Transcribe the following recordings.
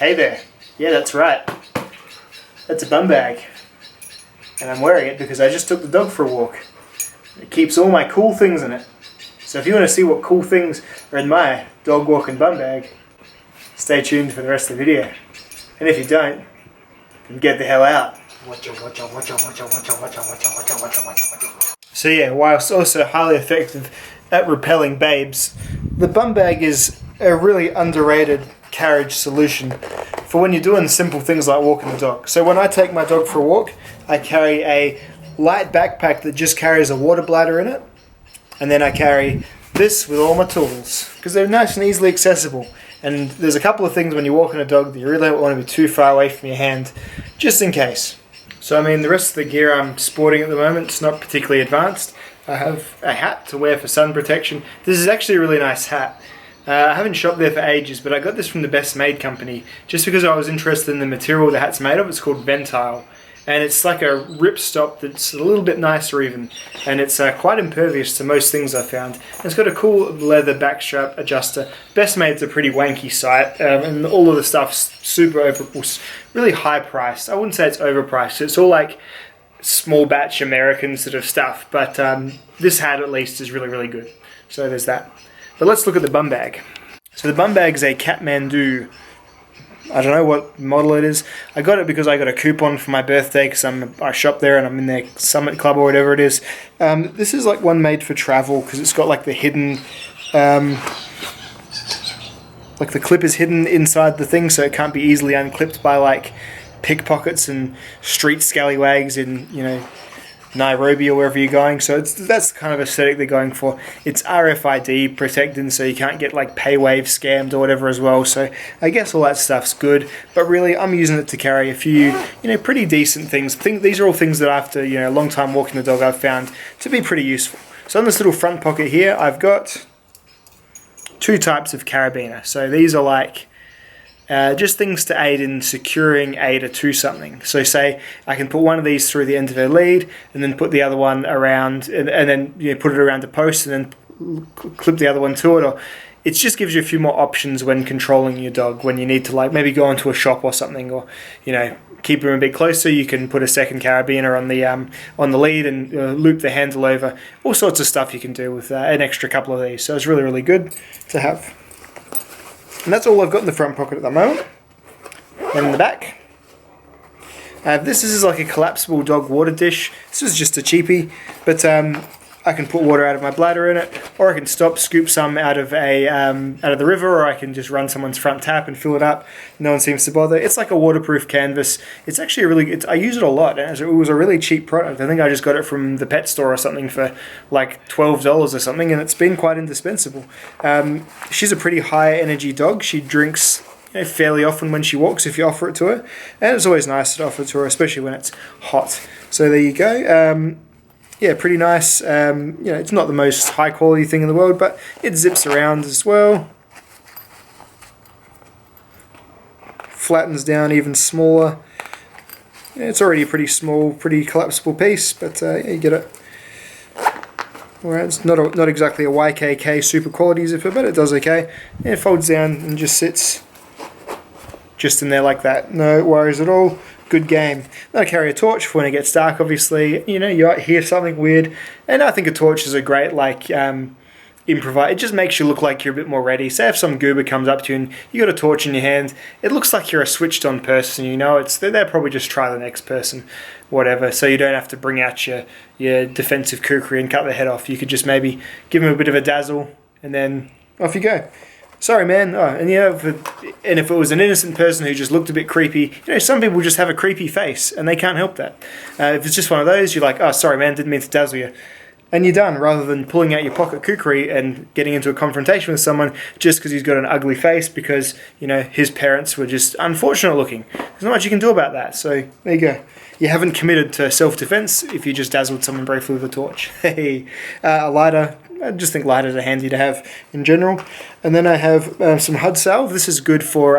Hey there. Yeah, that's right. That's a bum bag. And I'm wearing it because I just took the dog for a walk. It keeps all my cool things in it. So if you want to see what cool things are in my dog walking bum bag, stay tuned for the rest of the video. And if you don't, then get the hell out. So yeah, whilst also highly effective at repelling babes, the bum bag is a really underrated carriage solution for when you're doing simple things like walking the dog. So when I take my dog for a walk, I carry a light backpack that just carries a water bladder in it, and then I carry this with all my tools because they're nice and easily accessible. And there's a couple of things when you're walking a dog that you really don't want to be too far away from your hand, just in case. So I mean, the rest of the gear I'm sporting at the moment is not particularly advanced. I have a hat to wear for sun protection. This is actually a really nice hat. I haven't shopped there for ages, but I got this from the Best Made company just because I was interested in the material the hat's made of. It's called Ventile, and it's like a ripstop that's a little bit nicer even, and it's quite impervious to most things I've found. And it's got a cool leather backstrap adjuster. Best Made's a pretty wanky site, and all of the stuff's really high priced. I wouldn't say it's overpriced. It's all like small batch American sort of stuff, but this hat at least is really, really good. So there's that. But let's look at the bum bag. So the bum bag is a Kathmandu. I don't know what model it is. I got it because I got a coupon for my birthday because I shop there and I'm in their Summit Club or whatever it is. This is like one made for travel because it's got like the hidden, like the clip is hidden inside the thing, so it can't be easily unclipped by like pickpockets and street scallywags in, you know, Nairobi or wherever you're going. So that's the kind of aesthetic they're going for. It's RFID protected, so you can't get like PayWave scammed or whatever as well. So I guess all that stuff's good, but really I'm using it to carry a few, you know, pretty decent things. These are all things that after, you know, a long time walking the dog I've found to be pretty useful. So in this little front pocket here, I've got two types of carabiner. So these are like just things to aid in securing Ada to something. So say I can put one of these through the end of her lead and then put the other one around and then, you know, put it around the post and then clip the other one to it. Or it just gives you a few more options when controlling your dog. When you need to like maybe go into a shop or something, or, you know, keep him a bit closer, you can put a second carabiner on the lead and loop the handle over. All sorts of stuff you can do with an extra couple of these. So it's really, really good to have. And that's all I've got in the front pocket at the moment. And in the back, this is like a collapsible dog water dish. This is just a cheapie, but I can put water out of my bladder in it, or I can scoop some out of the river, or I can just run someone's front tap and fill it up. No one seems to bother. It's like a waterproof canvas. It's actually I use it a lot. It was a really cheap product. I think I just got it from the pet store or something for like $12 or something, and it's been quite indispensable. She's a pretty high energy dog. She drinks, you know, fairly often when she walks if you offer it to her, and it's always nice to offer it to her, especially when it's hot. So there you go. Yeah, pretty nice. You know, it's not the most high quality thing in the world, but it zips around as well. Flattens down even smaller. Yeah, it's already a pretty small, pretty collapsible piece, but yeah, you get it. Alright, it's not exactly a YKK super quality zipper, but it does okay. Yeah, it folds down and just sits just in there like that. No worries at all. Good game. Then I carry a torch for when it gets dark, obviously. You know, you might hear something weird. And I think a torch is a great, like, improvise. It just makes you look like you're a bit more ready. Say if some goober comes up to you and you got a torch in your hand, it looks like you're a switched on person, you know. They'll probably just try the next person, whatever. So you don't have to bring out your defensive kukri and cut their head off. You could just maybe give them a bit of a dazzle and then off you go. Sorry, man. Oh, and you know, if it was an innocent person who just looked a bit creepy, you know, some people just have a creepy face and they can't help that. If it's just one of those, you're like, oh, sorry, man, didn't mean to dazzle you. And you're done, rather than pulling out your pocket kukri and getting into a confrontation with someone just because he's got an ugly face because, you know, his parents were just unfortunate looking. There's not much you can do about that. So there you go. You haven't committed to self-defense if you just dazzled someone briefly with a torch. Hey, a lighter. I just think lighters are handy to have in general. And then I have some Hud Salve. This is good for,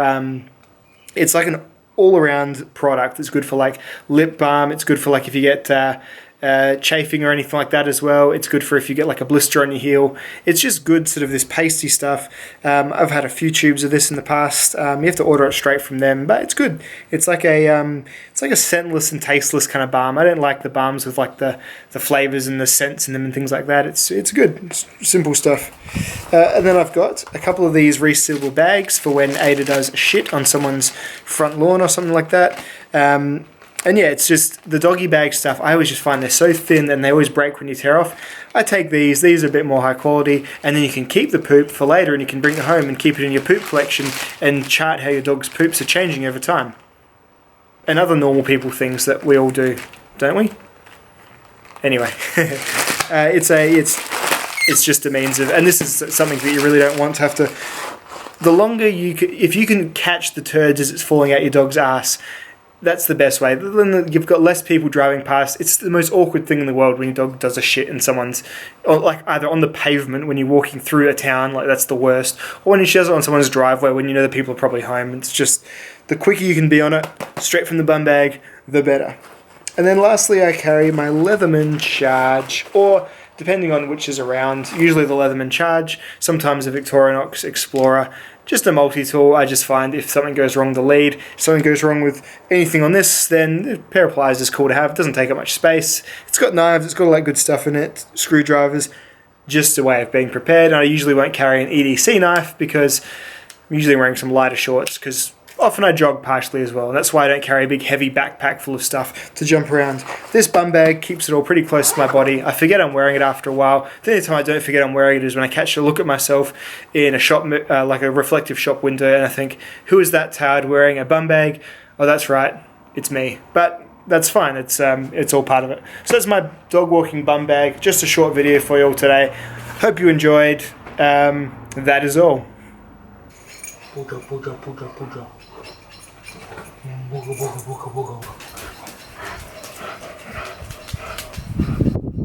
it's like an all-around product. It's good for like lip balm. It's good for like if you get chafing or anything like that as well. It's good for if you get like a blister on your heel. It's just good, sort of this pasty stuff. I've had a few tubes of this in the past. You have to order it straight from them, but it's good. It's like a scentless and tasteless kind of balm. I don't like the balms with like the flavors and the scents in them and things like that. It's good. It's simple stuff. And then I've got a couple of these resealable bags for when Ada does shit on someone's front lawn or something like that. And yeah, it's just the doggy bag stuff. I always just find they're so thin and they always break when you tear off. I take these. These are a bit more high quality, and then you can keep the poop for later and you can bring it home and keep it in your poop collection and chart how your dog's poops are changing over time. And other normal people things that we all do, don't we? Anyway, it's just a means of, and this is something that you really don't want to have to. The longer if you can catch the turds as it's falling out your dog's ass, that's the best way. Then you've got less people driving past. It's the most awkward thing in the world when your dog does a shit in someone's, or like either on the pavement when you're walking through a town, like that's the worst, or when she does it on someone's driveway when you know the people are probably home. It's just, the quicker you can be on it, straight from the bum bag, the better. And then lastly, I carry my Leatherman Charge, or depending on which is around, usually the Leatherman Charge, sometimes a Victorinox Explorer. Just a multi-tool. I just find if something goes wrong with the lead, if something goes wrong with anything on this, then a pair of pliers is cool to have. It doesn't take up much space. It's got knives, it's got all that good stuff in it, screwdrivers, just a way of being prepared. And I usually won't carry an EDC knife because I'm usually wearing some lighter shorts, because often I jog partially as well, and that's why I don't carry a big heavy backpack full of stuff to jump around. This bum bag keeps it all pretty close to my body. I forget I'm wearing it after a while. The only time I don't forget I'm wearing it is when I catch a look at myself in a shop, like a reflective shop window, and I think, who is that tired wearing a bum bag? Oh, that's right, it's me. But that's fine, it's all part of it. So that's my dog walking bum bag. Just a short video for you all today. Hope you enjoyed. That is all. Booga, booga, booga, booga. Booga, booga, booga, booga.